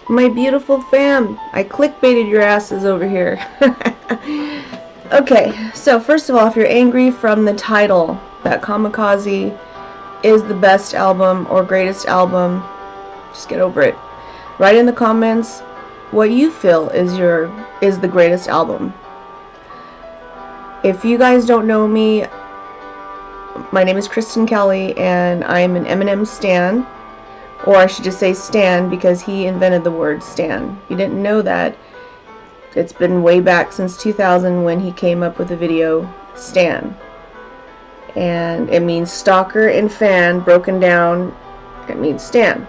My beautiful fam, I clickbaited your asses over here. Okay, so first of all, if you're angry from the title that Kamikaze is the best album or greatest album, just get over it. Write in the comments what you feel is the greatest album. If you guys don't know me, my name is Kristen Kelly and I'm an Eminem stan. Or I should just say stan because he invented the word stan. You didn't know that. It's been way back since 2000 when he came up with the video stan. And it means stalker and fan broken down. It means stan.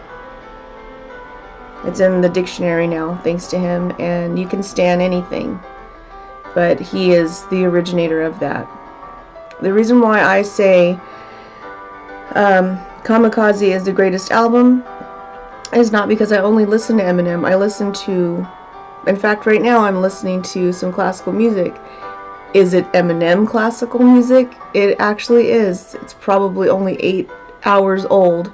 It's in the dictionary now thanks to him, and you can stan anything. But he is the originator of that. The reason why I say Kamikaze is the greatest album is not because I only listen to Eminem. I listen to, in fact right now I'm listening to some classical music. Is it Eminem classical music? It actually is. It's probably only 8 hours old.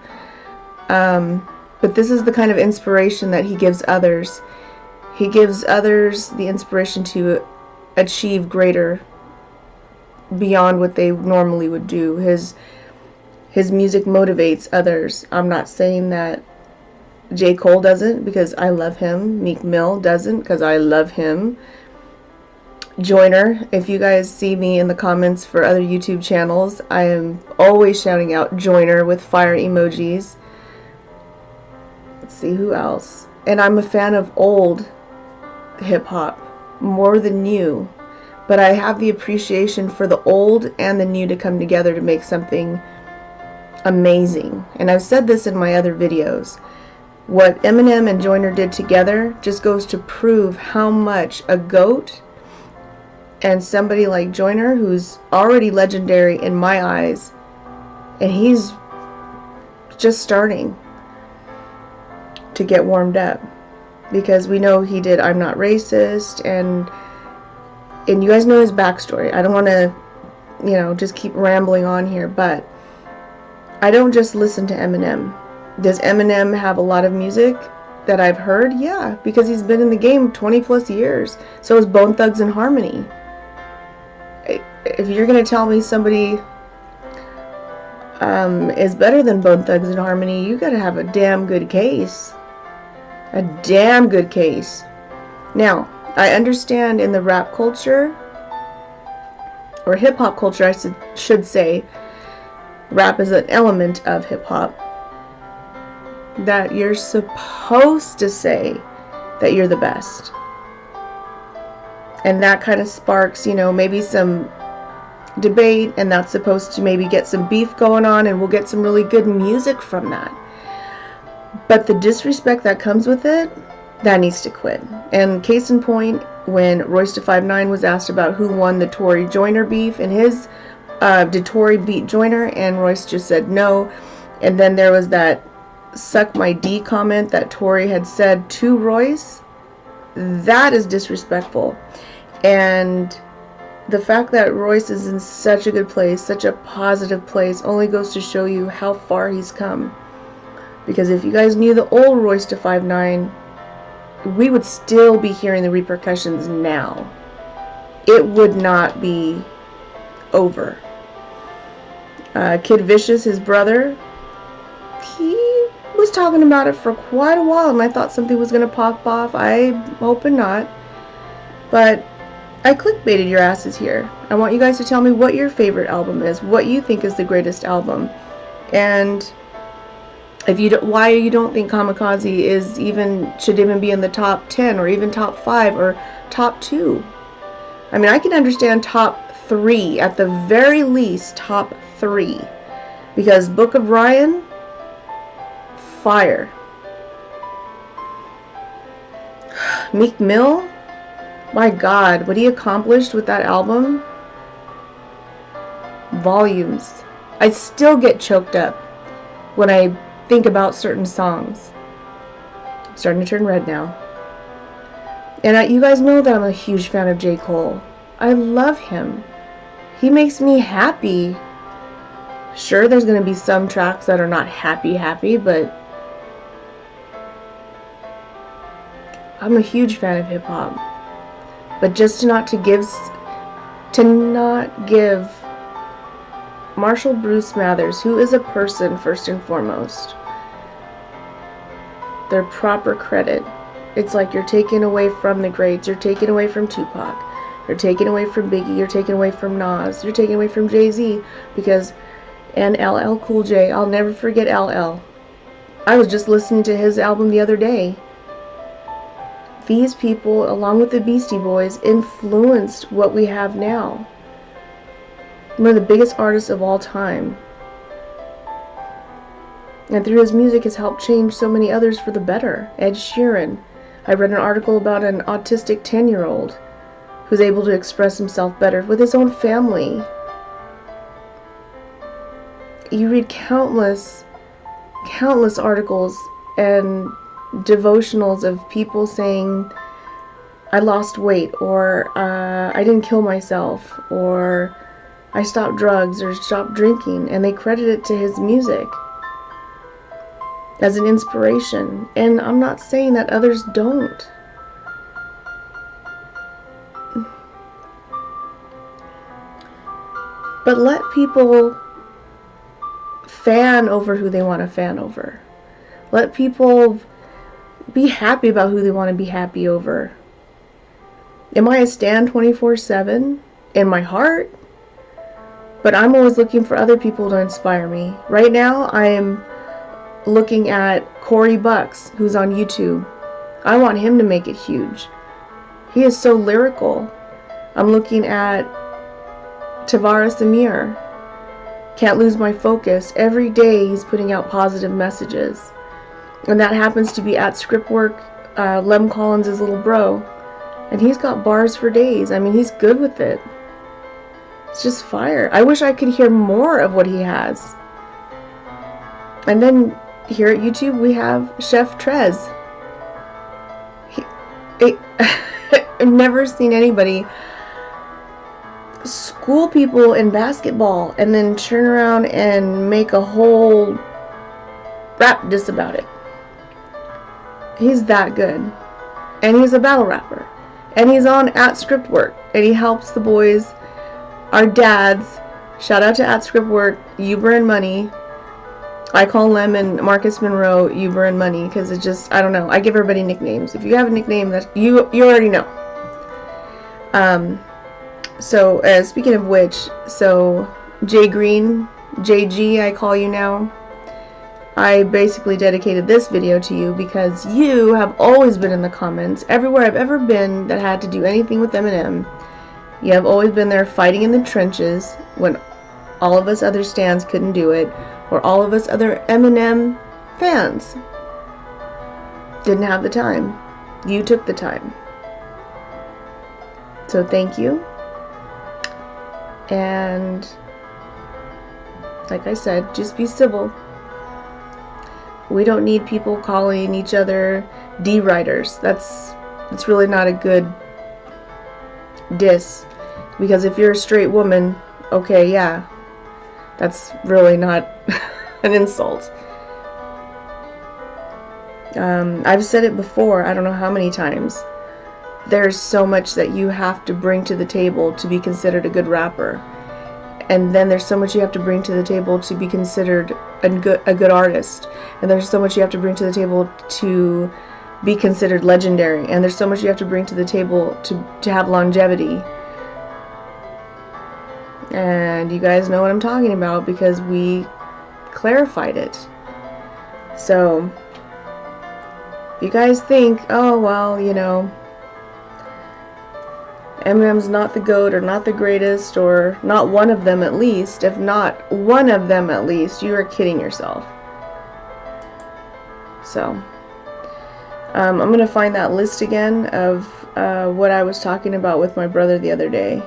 But this is the kind of inspiration that he gives others. He gives others the inspiration to achieve greater beyond what they normally would do. His music motivates others. I'm not saying that J. Cole doesn't because I love him. Meek Mill doesn't because I love him. Joyner, if you guys see me in the comments for other YouTube channels, I am always shouting out Joyner with fire emojis. Let's see who else. And I'm a fan of old hip-hop more than new. But I have the appreciation for the old and the new to come together to make something amazing. And I've said this in my other videos. What Eminem and Joyner did together just goes to prove how much a GOAT and somebody like Joyner, who's already legendary in my eyes, and he's just starting to get warmed up, because we know he did I'm Not Racist, and you guys know his backstory. I don't want to, just keep rambling on here, but I don't just listen to Eminem. Does Eminem have a lot of music that I've heard? Yeah, because he's been in the game 20 plus years. So is Bone Thugs and Harmony. If you're going to tell me somebody is better than Bone Thugs and Harmony, you got to have a damn good case. A damn good case. Now, I understand in the rap culture, or hip-hop culture I should say, rap is an element of hip-hop, that you're supposed to say that you're the best. And that kind of sparks, maybe some debate, and that's supposed to maybe get some beef going on, and we'll get some really good music from that. But the disrespect that comes with it, that needs to quit. And case in point, when Royce da 5'9" was asked about who won the Tory Joyner beef, and did Tory beat Joyner, and Royce just said no. And then there was that suck my D comment that Tory had said to Royce. That is disrespectful. And the fact that Royce is in such a good place, such a positive place, only goes to show you how far he's come. Because if you guys knew the old Royce da 5'9", we would still be hearing the repercussions now. It would not be over. Kid Vicious, his brother, he was talking about it for quite a while, and I thought something was going to pop off. I hoping not. But I clickbaited your asses here. I want you guys to tell me what your favorite album is, what you think is the greatest album, and if you why you don't think Kamikaze should even be in the top 10 or even top 5 or top 2. I mean, I can understand top 3 at the very least, top 3, because Book of Ryan, fire. Meek Mill, my God, what he accomplished with that album, volumes. I still get choked up when I think about certain songs. I'm starting to turn red now. And you guys know that I'm a huge fan of J. Cole. I love him. He makes me happy. Sure, there's going to be some tracks that are not happy, but I'm a huge fan of hip hop. But just to not give Marshall Bruce Mathers, who is a person first and foremost, their proper credit. It's like you're taking away from the greats. You're taking away from Tupac. You're taking away from Biggie. You're taking away from Nas. You're taking away from Jay-Z. And LL Cool J. I'll never forget LL. I was just listening to his album the other day. These people, along with the Beastie Boys, influenced what we have now. One of the biggest artists of all time. And through his music has helped change so many others for the better. Ed Sheeran. I read an article about an autistic 10-year-old who's able to express himself better with his own family. You read countless articles and devotionals of people saying, I lost weight, or I didn't kill myself, or I stopped drugs, or stopped drinking, and they credit it to his music as an inspiration. And I'm not saying that others don't. But let people fan over who they want to fan over. Let people be happy about who they want to be happy over. Am I a stan 24/7? In my heart? But I'm always looking for other people to inspire me. Right now, I am looking at Corey Bucks, who's on YouTube. I want him to make it huge. He is so lyrical. I'm looking at Tavares Amir. Can't lose my focus. Every day he's putting out positive messages. And that happens to be at Scriptwork, Lem Collins' little bro. And he's got bars for days. I mean, he's good with it. It's just fire. I wish I could hear more of what he has. And then here at YouTube we have Chef Trez. I've never seen anybody school people in basketball and then turn around and make a whole rap diss about it. He's that good. And he's a battle rapper. And he's on at Scriptwork. And he helps the boys, our dads. Shout out to at Scriptwork, Uber and Money. I call Lem and Marcus Monroe Uber and Money because it's just, I don't know. I give everybody nicknames. If you have a nickname, that you already know. So, speaking of which, so Jay Green, JG, I call you now. I basically dedicated this video to you because you have always been in the comments, everywhere I've ever been that had to do anything with Eminem. You have always been there fighting in the trenches when all of us other stans couldn't do it, or all of us other Eminem fans didn't have the time. You took the time. So thank you. And like I said, just be civil. We don't need people calling each other D-writers. That's really not a good diss. Because if you're a straight woman, okay, yeah, that's really not an insult. I've said it before, I don't know how many times. There's so much that you have to bring to the table to be considered a good rapper. And then there's so much you have to bring to the table to be considered a good artist. And there's so much you have to bring to the table to be considered legendary. And there's so much you have to bring to the table to have longevity. And you guys know what I'm talking about because we clarified it. So, if you guys think, oh, well, you know, Eminem's not the GOAT or not the greatest or not one of them at least, if not one of them at least, you are kidding yourself. So, I'm going to find that list again of what I was talking about with my brother the other day.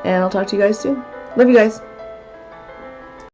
And I'll talk to you guys soon. Love you guys.